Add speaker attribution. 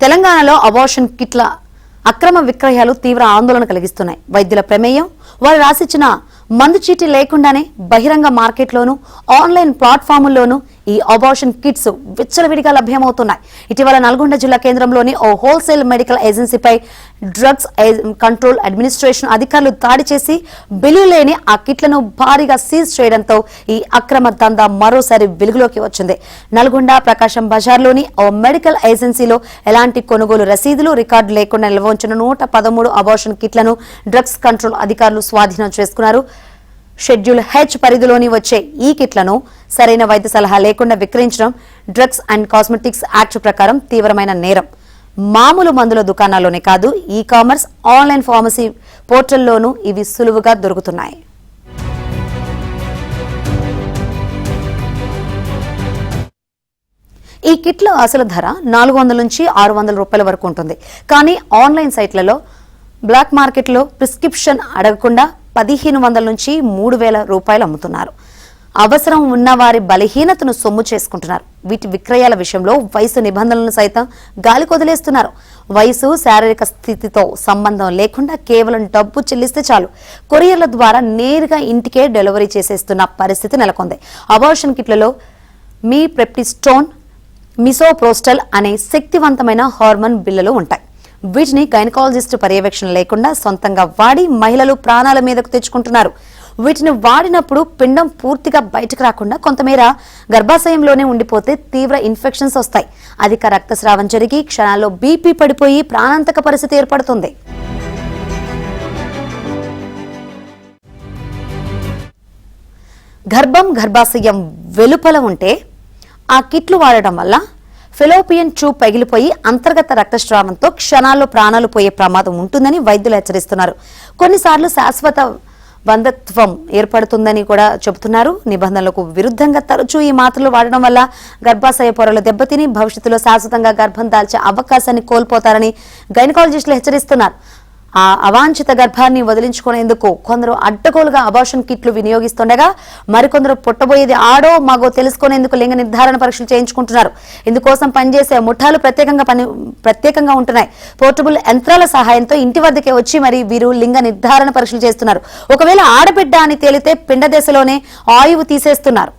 Speaker 1: తెలంగాణలో అబార్షన్ కిట్ల అక్రమ విక్రయాలు తీవ్ర ఆందోళన కలిగిస్తున్నాయి. వైద్యుల ప్రమేయం, వారు రాసిచ్చిన మందు చీటీ లేకుండానే బహిరంగ మార్కెట్లోనూ ఆన్లైన్ ప్లాట్ఫాముల్లోనూ ఈ అబార్షన్ కిట్స్ విచ్చలవిడిగా లభ్యమవుతున్నాయి. ఇటీవల నల్గొండ జిల్లా కేంద్రంలోని ఓ హోల్సేల్ మెడికల్ ఏజెన్సీపై డ్రగ్స్ కంట్రోల్ అడ్మినిస్ట్రేషన్ అధికారులు దాడి చేసి బిల్లు లేని ఆ కిట్లను భారీగా సీజ్ చేయడంతో ఈ అక్రమ దందా మరోసారి వెలుగులోకి వచ్చింది. నల్గొండ ప్రకాశం బజార్లోని ఓ మెడికల్ ఏజెన్సీలో ఎలాంటి కొనుగోలు రసీదులు రికార్డు లేకుండా నిల్వ ఉంచిన 113 అబార్షన్ కిట్లను డ్రగ్స్ కంట్రోల్ అధికారులు స్వాధీనం చేసుకున్నారు. షెడ్యూల్ హెచ్ పరిధిలోని వచ్చే ఈ కిట్లను సరైన వైద్య సలహా లేకుండా విక్రయించడం డ్రగ్స్ అండ్ కాస్మెటిక్స్ యాక్ట్ ప్రకారం తీవ్రమైన నేరం. మామూలు మందుల దుకాణాల్లోనే కాదు, ఈ కామర్స్, ఆన్లైన్ ఫార్మసీ పోర్టల్లోనూ ఇవి సులువుగా దొరుకుతున్నాయి. ఈ కిట్ల అసలు ధర 400 నుంచి 600 రూపాయల వరకు ఉంటుంది. కానీ ఆన్లైన్ సైట్లలో బ్లాక్ మార్కెట్లో ప్రిస్క్రిప్షన్ అడగకుండా 1500 నుంచి 3000 రూపాయలు అమ్ముతున్నారు. అవసరం ఉన్న వారి బలహీనతను సొమ్ము చేసుకుంటున్నారు. వీటి విక్రయాల విషయంలో వయసు నిబంధనలను సైతం గాలికొదిలేస్తున్నారు. వయసు, శారీరక స్థితితో సంబంధం లేకుండా కేవలం డబ్బు చెల్లిస్తే చాలు కొరియర్ల ద్వారా నేరుగా ఇంటికే డెలివరీ చేసేస్తున్న పరిస్థితి నెలకొంది. అబార్షన్ కిట్లలో మీ ప్రెప్టిస్టోన్, మిసోప్రోస్టల్ అనే శక్తివంతమైన హార్మోన్ బిళ్ళలు ఉంటాయి. వీటిని గైనకాలజిస్ట్ పర్యవేక్షణ లేకుండా సొంతంగా వాడి మహిళలు ప్రాణాల మీదకు తెచ్చుకుంటున్నారు. వీటిని వాడినప్పుడు పిండం పూర్తిగా బయటకు రాకుండా కొంతమేర గర్భాశయంలోనే ఉండిపోతే తీవ్ర ఇన్ఫెక్షన్స్ వస్తాయి. అధిక రక్తస్రావం జరిగి క్షణాల్లో బీపీ పడిపోయి ప్రాణాంతక పరిస్థితి ఏర్పడుతుంది. గర్భాశయం వెలుపల ఉంటే ఆ కిట్లు వాడటం వల్ల ఫెలోపియన్ ట్యూబ్ పగిలిపోయి అంతర్గత రక్తస్రావంతో క్షణాల్లో ప్రాణాలు పోయే ప్రమాదం ఉంటుందని వైద్యులు హెచ్చరిస్తున్నారు. కొన్నిసార్లు శాశ్వత బంధత్వం ఏర్పడుతుందని కూడా చెబుతున్నారు. నిబంధనలకు విరుద్ధంగా తరచూ ఈ మాత్రలు వాడడం వల్ల గర్భాశయ పొరలు దెబ్బతిని భవిష్యత్తులో శాశ్వతంగా గర్భం దాల్చే అవకాశాన్ని కోల్పోతారని గైనకాలజిస్టులు హెచ్చరిస్తున్నారు. ఆ అవాంఛిత గర్భాన్ని వదిలించుకునేందుకు కొందరు అడ్డగోలుగా అబార్షన్ కిట్లు వినియోగిస్తుండగా మరికొందరు పుట్టబోయేది ఆడో మగో తెలుసుకునేందుకు లింగ నిర్ధారణ పరీక్షలు చేయించుకుంటున్నారు. ఇందుకోసం పనిచేసే ముఠాలు ప్రత్యేకంగా ఉంటున్నాయి. పోర్టబుల్ యంత్రాల సహాయంతో ఇంటి వద్దకే వచ్చి మరి వీరు లింగ నిర్ధారణ పరీక్షలు చేస్తున్నారు. ఒకవేళ ఆడబిడ్డ అని తేలితే పిండ దశలోనే ఆయువు తీసేస్తున్నారు.